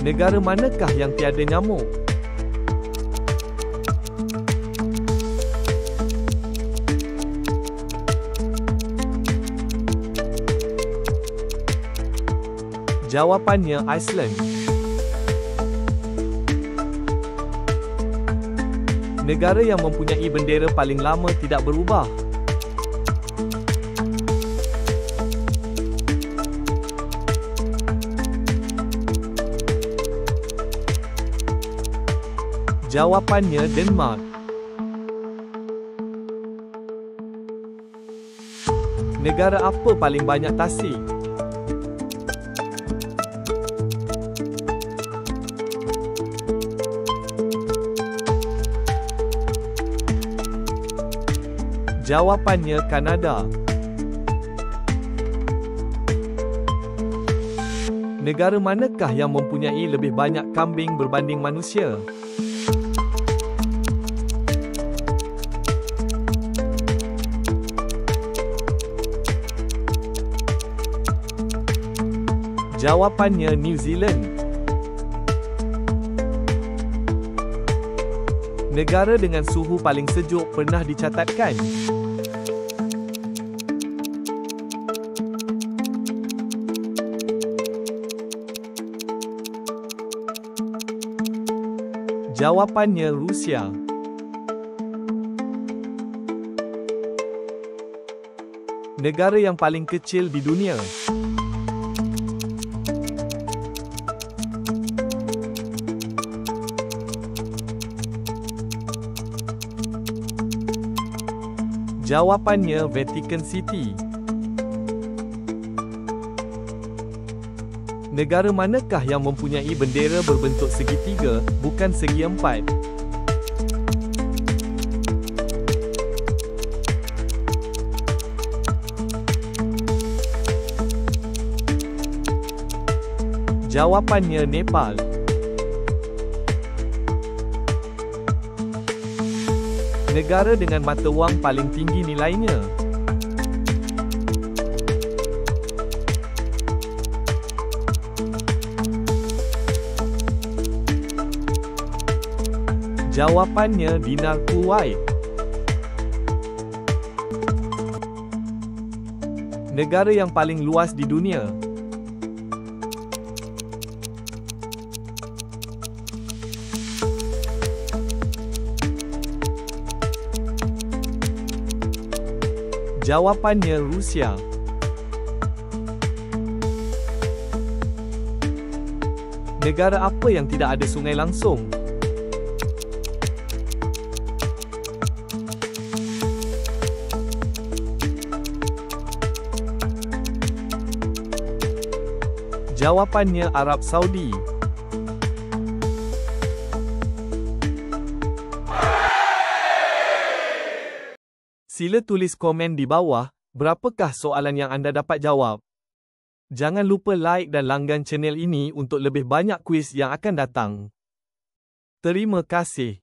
Negara manakah yang tiada nyamuk? Jawapannya Iceland. Negara yang mempunyai bendera paling lama tidak berubah. Jawapannya Denmark. Negara apa paling banyak tasik? Jawapannya Kanada. Negara manakah yang mempunyai lebih banyak kambing berbanding manusia? Jawapannya New Zealand. Negara dengan suhu paling sejuk pernah dicatatkan. Jawapannya Rusia. Negara yang paling kecil di dunia. Jawapannya Vatican City. Negara manakah yang mempunyai bendera berbentuk segitiga, bukan segi empat? Jawapannya Nepal. Negara dengan mata wang paling tinggi nilainya. Jawapannya dinar Kuwait. Negara yang paling luas di dunia. Jawapannya Rusia. Negara apa yang tidak ada sungai langsung? Jawapannya Arab Saudi. Sila tulis komen di bawah, berapakah soalan yang anda dapat jawab. Jangan lupa like dan langgan channel ini untuk lebih banyak kuis yang akan datang. Terima kasih.